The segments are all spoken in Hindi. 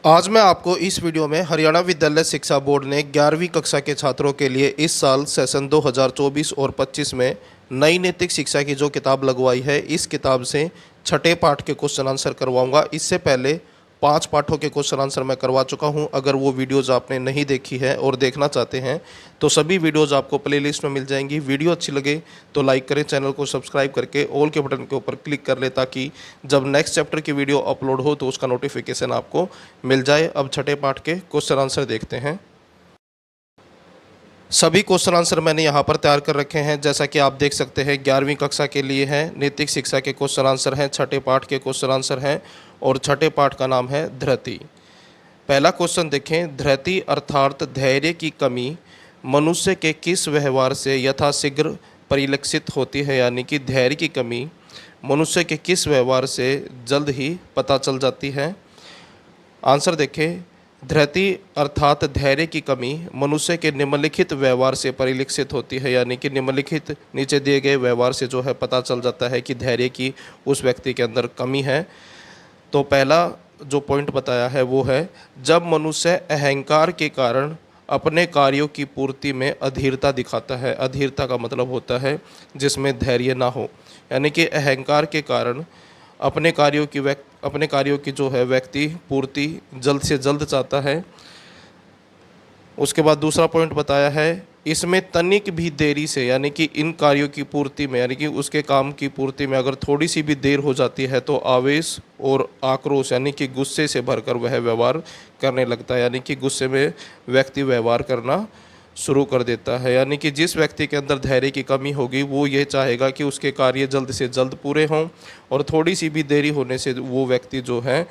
आज मैं आपको इस वीडियो में हरियाणा विद्यालय शिक्षा बोर्ड ने 11वीं कक्षा के छात्रों के लिए इस साल सेशन 2024 और 25 में नई नैतिक शिक्षा की जो किताब लगवाई है, इस किताब से छठे पाठ के क्वेश्चन आंसर करवाऊंगा। इससे पहले 5 पाठों के क्वेश्चन आंसर मैं करवा चुका हूं। अगर वो वीडियोज़ आपने नहीं देखी है और देखना चाहते हैं तो सभी वीडियोज़ आपको प्लेलिस्ट में मिल जाएंगी। वीडियो अच्छी लगे तो लाइक करें, चैनल को सब्सक्राइब करके ऑल के बटन के ऊपर क्लिक कर ले, ताकि जब नेक्स्ट चैप्टर की वीडियो अपलोड हो तो उसका नोटिफिकेशन आपको मिल जाए। अब छठे पाठ के क्वेश्चन आंसर देखते हैं। सभी क्वेश्चन आंसर मैंने यहाँ पर तैयार कर रखे हैं। जैसा कि आप देख सकते हैं 11वीं कक्षा के लिए हैं, नैतिक शिक्षा के क्वेश्चन आंसर हैं, छठे पाठ के क्वेश्चन आंसर हैं और छठे पाठ का नाम है धृति। पहला क्वेश्चन देखें, धृति अर्थात धैर्य की कमी मनुष्य के किस व्यवहार से यथाशीघ्र परिलक्षित होती है? यानी कि धैर्य की कमी मनुष्य के किस व्यवहार से जल्द ही पता चल जाती है? आंसर देखें, धृति अर्थात धैर्य की कमी मनुष्य के निम्नलिखित व्यवहार से परिलक्षित होती है। यानी कि निम्नलिखित नीचे दिए गए व्यवहार से जो है पता चल जाता है कि धैर्य की उस व्यक्ति के अंदर कमी है। तो पहला जो पॉइंट बताया है वो है, जब मनुष्य अहंकार के कारण अपने कार्यों की पूर्ति में अधीरता दिखाता है। अधीरता का मतलब होता है जिसमें धैर्य ना हो, यानी कि अहंकार के कारण अपने कार्यों की जो है व्यक्ति पूर्ति जल्द से जल्द चाहता है। उसके बाद दूसरा पॉइंट बताया है, इसमें तनिक भी देरी से, यानी कि इन कार्यों की पूर्ति में, यानी कि उसके काम की पूर्ति में अगर थोड़ी सी भी देर हो जाती है तो आवेश और आक्रोश यानी कि गुस्से से भरकर वह व्यवहार करने लगता है। यानी कि गुस्से में व्यक्ति व्यवहार करना शुरू कर देता है। यानी कि जिस व्यक्ति के अंदर धैर्य की कमी होगी वो ये चाहेगा कि उसके कार्य जल्द से जल्द पूरे हों, और थोड़ी सी भी देरी होने से वो व्यक्ति जो है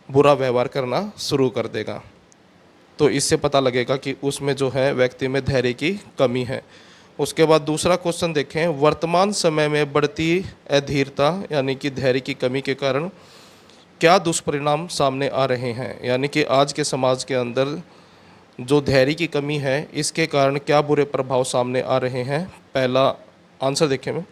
बुरा व्यवहार करना शुरू कर देगा। तो इससे पता लगेगा कि उसमें जो है व्यक्ति में धैर्य की कमी है। उसके बाद दूसरा क्वेश्चन देखें, वर्तमान समय में बढ़ती अधीरता यानी कि धैर्य की कमी के कारण क्या दुष्परिणाम सामने आ रहे हैं? यानी कि आज के समाज के अंदर जो धैर्य की कमी है इसके कारण क्या बुरे प्रभाव सामने आ रहे हैं? पहला आंसर देखें में,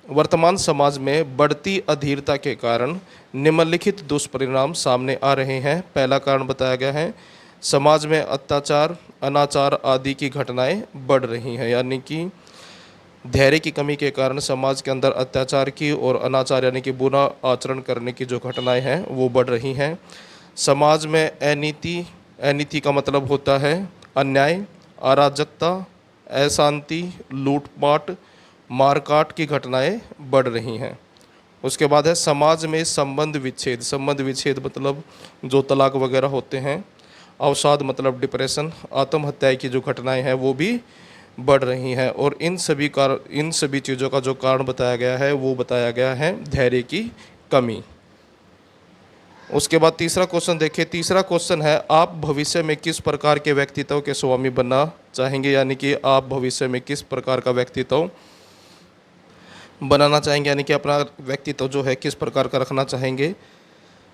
वर्तमान समाज में बढ़ती अधीरता के कारण निम्नलिखित दुष्परिणाम सामने आ रहे हैं। पहला कारण बताया गया है, समाज में अत्याचार, अनाचार आदि की घटनाएं बढ़ रही हैं। यानी कि धैर्य की कमी के कारण समाज के अंदर अत्याचार की और अनाचार यानी कि बुरा आचरण करने की जो घटनाएं हैं वो बढ़ रही हैं। समाज में अनीति का मतलब होता है अन्याय, अराजकता, अशांति, लूटपाट, मारकाट की घटनाएं बढ़ रही हैं। उसके बाद है समाज में संबंध विच्छेद मतलब जो तलाक वगैरह होते हैं, अवसाद मतलब डिप्रेशन, आत्महत्या की जो घटनाएं हैं वो भी बढ़ रही हैं। और इन सभी चीज़ों का जो कारण बताया गया है वो बताया गया है धैर्य की कमी। उसके बाद तीसरा क्वेश्चन देखिए, तीसरा क्वेश्चन है, आप भविष्य में किस प्रकार के व्यक्तित्व के स्वामी बनना चाहेंगे? यानी कि आप भविष्य में किस प्रकार का व्यक्तित्व बनाना चाहेंगे, यानी कि अपना व्यक्तित्व जो है किस प्रकार का रखना चाहेंगे?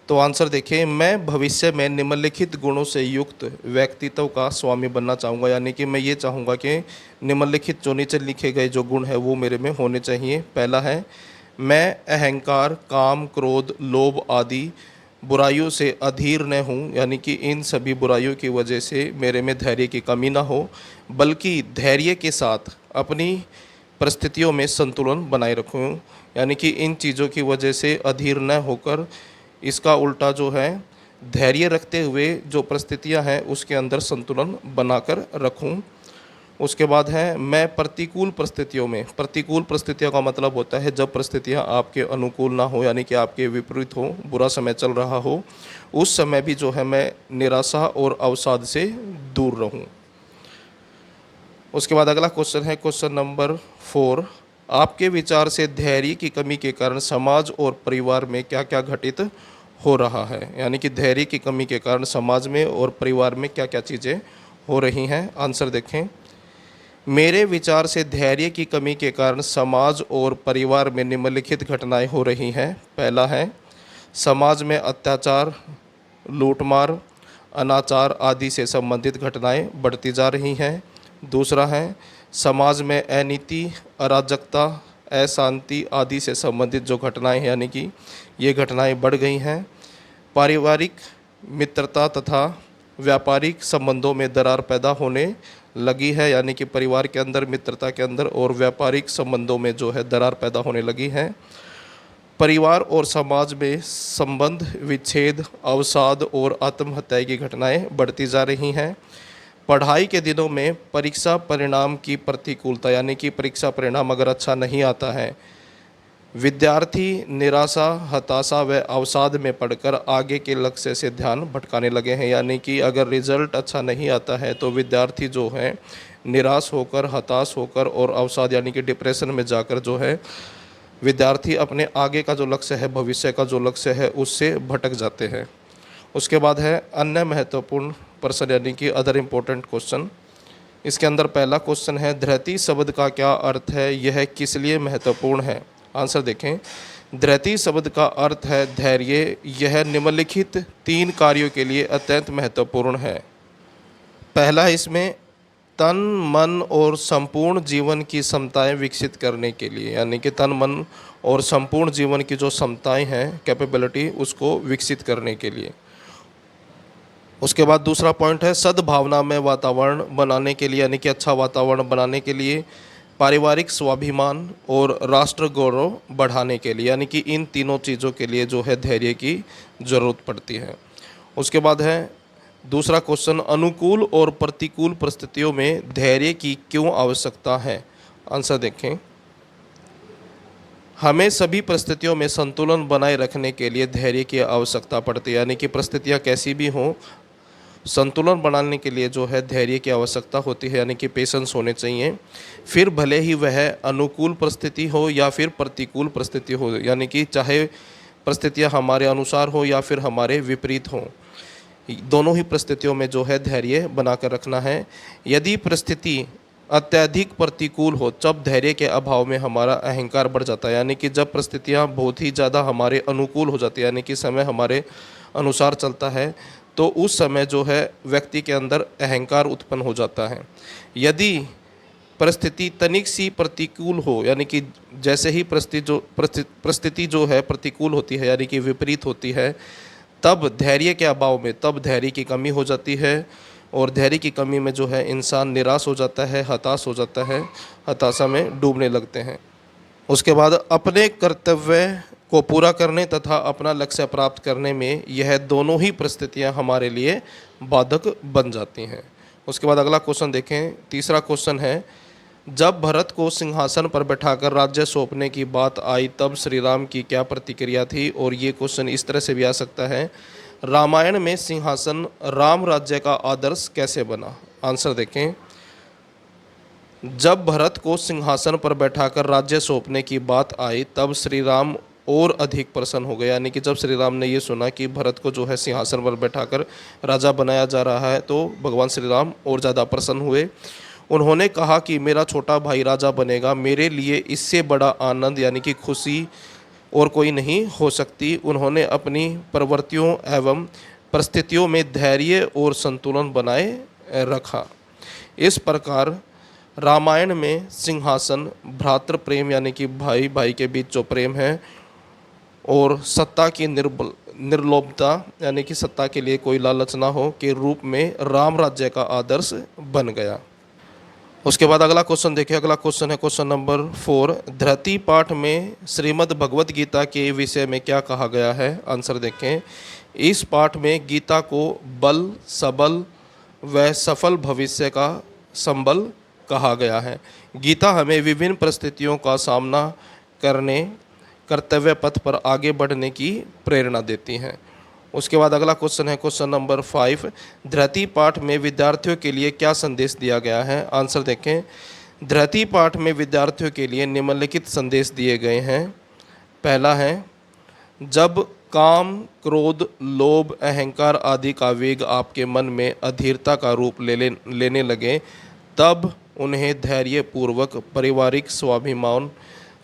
तो आंसर देखिए, मैं भविष्य में निम्नलिखित गुणों से युक्त व्यक्तित्व का स्वामी बनना चाहूँगा। यानी कि मैं ये चाहूँगा कि निम्नलिखित जो नीचे लिखे गए जो गुण है वो मेरे में होने चाहिए। पहला है, मैं अहंकार, काम, क्रोध, लोभ आदि बुराइयों से अधीर न हूँ। यानी कि इन सभी बुराइयों की वजह से मेरे में धैर्य की कमी ना हो, बल्कि धैर्य के साथ अपनी परिस्थितियों में संतुलन बनाए रखूँ। यानी कि इन चीज़ों की वजह से अधीर न होकर इसका उल्टा जो है धैर्य रखते हुए जो परिस्थितियां हैं उसके अंदर संतुलन बनाकर रखूं। उसके बाद है, मैं प्रतिकूल परिस्थितियों का मतलब होता है जब परिस्थितियां आपके अनुकूल ना हो, यानी कि आपके विपरीत हो, बुरा समय चल रहा हो, उस समय भी जो है मैं निराशा और अवसाद से दूर रहूं। उसके बाद अगला क्वेश्चन है क्वेश्चन नंबर 4, आपके विचार से धैर्य की कमी के कारण समाज और परिवार में क्या क्या घटित हो रहा है? यानी कि धैर्य की कमी के कारण समाज में और परिवार में क्या क्या चीज़ें हो रही हैं? आंसर देखें, मेरे विचार से धैर्य की कमी के कारण समाज और परिवार में निम्नलिखित घटनाएं हो रही हैं। पहला है, समाज में अत्याचार, लूटमार, अनाचार आदि से संबंधित घटनाएं बढ़ती जा रही हैं। दूसरा है, समाज में अनीति, अराजकता, अशांति आदि से संबंधित जो घटनाएं हैं यानी कि ये घटनाएं बढ़ गई हैं। पारिवारिक मित्रता तथा व्यापारिक संबंधों में दरार पैदा होने लगी है, यानी कि परिवार के अंदर, मित्रता के अंदर और व्यापारिक संबंधों में जो है दरार पैदा होने लगी है। परिवार और समाज में संबंध विच्छेद, अवसाद और आत्महत्या की घटनाएं बढ़ती जा रही हैं। पढ़ाई के दिनों में परीक्षा परिणाम की प्रतिकूलता, यानी कि परीक्षा परिणाम अगर अच्छा नहीं आता है, विद्यार्थी निराशा, हताशा व अवसाद में पढ़कर आगे के लक्ष्य से ध्यान भटकाने लगे हैं। यानी कि अगर रिजल्ट अच्छा नहीं आता है तो विद्यार्थी जो है निराश होकर, हताश होकर और अवसाद यानी कि डिप्रेशन में जाकर जो है विद्यार्थी अपने आगे का जो लक्ष्य है, भविष्य का जो लक्ष्य है, उससे भटक जाते हैं। उसके बाद है अन्य महत्वपूर्ण प्रश्न, यानी कि अदर इम्पोर्टेंट क्वेश्चन। इसके अंदर पहला क्वेश्चन है, धृति शब्द का क्या अर्थ है, यह किस लिए महत्वपूर्ण है। आंसर देखें। धृति शब्द का अर्थ है धैर्य। यह निम्नलिखित 3 कार्यों के लिए अत्यंत महत्वपूर्ण है। पहला, इसमें तन, मन और संपूर्ण जीवन की क्षमताएं विकसित करने के लिए, यानी कि तन, मन और संपूर्ण जीवन की जो क्षमताएं हैं, कैपेबिलिटी, उसको विकसित करने के लिए। उसके बाद दूसरा पॉइंट है सद्भावना में वातावरण बनाने के लिए, यानी कि अच्छा वातावरण बनाने के लिए, पारिवारिक स्वाभिमान और राष्ट्र गौरव बढ़ाने के लिए, यानी कि इन तीनों चीज़ों के लिए जो है धैर्य की ज़रूरत पड़ती है। उसके बाद है दूसरा क्वेश्चन, अनुकूल और प्रतिकूल परिस्थितियों में धैर्य की क्यों आवश्यकता है। आंसर देखें। हमें सभी परिस्थितियों में संतुलन बनाए रखने के लिए धैर्य की आवश्यकता पड़ती है, यानी कि परिस्थितियाँ कैसी भी हों, संतुलन बनाने के लिए जो है धैर्य की आवश्यकता होती है, यानी कि पेशेंस होने चाहिए। फिर भले ही वह अनुकूल परिस्थिति हो या फिर प्रतिकूल परिस्थिति हो, यानी कि चाहे परिस्थितियां हमारे अनुसार हो या फिर हमारे विपरीत हों, दोनों ही परिस्थितियों में जो है धैर्य बनाकर रखना है। यदि परिस्थिति अत्यधिक प्रतिकूल हो, तब धैर्य के अभाव में हमारा अहंकार बढ़ जाता है, यानी कि जब परिस्थितियां बहुत ही ज़्यादा हमारे अनुकूल हो जाती है, यानी कि समय हमारे अनुसार चलता है, तो उस समय जो है व्यक्ति के अंदर अहंकार उत्पन्न हो जाता है। यदि परिस्थिति तनिक सी प्रतिकूल हो, यानी कि जैसे ही परिस्थिति जो है प्रतिकूल होती है, यानी कि विपरीत होती है, तब धैर्य के अभाव में, तब धैर्य की कमी हो जाती है और धैर्य की कमी में जो है इंसान निराश हो जाता है, हताश हो जाता है, हताशा में डूबने लगते हैं। उसके बाद अपने कर्तव्य को पूरा करने तथा अपना लक्ष्य प्राप्त करने में यह दोनों ही परिस्थितियां हमारे लिए बाधक बन जाती हैं। उसके बाद अगला क्वेश्चन देखें। तीसरा क्वेश्चन है, जब भरत को सिंहासन पर बैठाकर राज्य सौंपने की बात आई तब श्री राम की क्या प्रतिक्रिया थी। और ये क्वेश्चन इस तरह से भी आ सकता है, रामायण में सिंहासन राम राज्य का आदर्श कैसे बना। आंसर देखें। जब भरत को सिंहासन पर बैठाकर राज्य सौंपने की बात आई तब श्री राम और अधिक प्रसन्न हो गए, यानी कि जब श्री राम ने ये सुना कि भरत को जो है सिंहासन पर बैठाकर राजा बनाया जा रहा है तो भगवान श्री राम और ज़्यादा प्रसन्न हुए। उन्होंने कहा कि मेरा छोटा भाई राजा बनेगा, मेरे लिए इससे बड़ा आनंद यानी कि खुशी और कोई नहीं हो सकती। उन्होंने अपनी प्रवृत्तियों एवं परिस्थितियों में धैर्य और संतुलन बनाए रखा। इस प्रकार रामायण में सिंहासन भ्रातृ प्रेम यानी कि भाई भाई के बीच जो प्रेम है और सत्ता की निर्लोभता यानी कि सत्ता के लिए कोई लालच ना हो के रूप में राम राज्य का आदर्श बन गया। उसके बाद अगला क्वेश्चन देखिए। अगला क्वेश्चन है क्वेश्चन नंबर 4। धृति पाठ में श्रीमद् भगवत गीता के विषय में क्या कहा गया है। आंसर देखें। इस पाठ में गीता को बल, सबल व सफल भविष्य का संबल कहा गया है। गीता हमें विभिन्न परिस्थितियों का सामना करने, कर्तव्य पथ पर आगे बढ़ने की प्रेरणा देती हैं। उसके बाद अगला क्वेश्चन है क्वेश्चन नंबर 5। धृति पाठ में विद्यार्थियों के लिए क्या संदेश दिया गया है। आंसर देखें। धृति पाठ में विद्यार्थियों के लिए निम्नलिखित संदेश दिए गए हैं। पहला है, जब काम, क्रोध, लोभ, अहंकार आदि का वेग आपके मन में अधीरता का रूप लेने लगे तब उन्हें धैर्यपूर्वक पारिवारिक स्वाभिमान,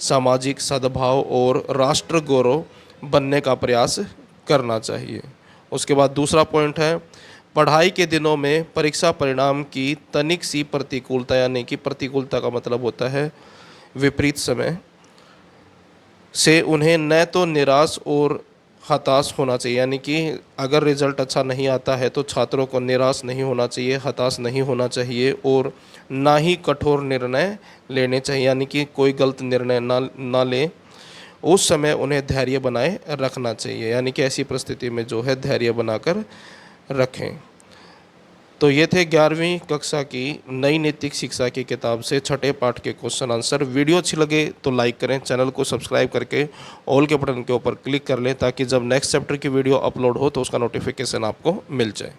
सामाजिक सद्भाव और राष्ट्र गौरव बनने का प्रयास करना चाहिए। उसके बाद दूसरा पॉइंट है, पढ़ाई के दिनों में परीक्षा परिणाम की तनिक सी प्रतिकूलता यानी कि प्रतिकूलता का मतलब होता है विपरीत समय से उन्हें न तो निराश और हताश होना चाहिए, यानी कि अगर रिज़ल्ट अच्छा नहीं आता है तो छात्रों को निराश नहीं होना चाहिए, हताश नहीं होना चाहिए और ना ही कठोर निर्णय लेने चाहिए, यानी कि कोई गलत निर्णय ना लें। उस समय उन्हें धैर्य बनाए रखना चाहिए, यानी कि ऐसी परिस्थिति में जो है धैर्य बनाकर रखें। तो ये थे 11वीं कक्षा की नई नैतिक शिक्षा की किताब से छठे पाठ के क्वेश्चन आंसर। वीडियो अच्छी लगे तो लाइक करें, चैनल को सब्सक्राइब करके ऑल के बटन के ऊपर क्लिक कर लें ताकि जब नेक्स्ट चैप्टर की वीडियो अपलोड हो तो उसका नोटिफिकेशन आपको मिल जाए।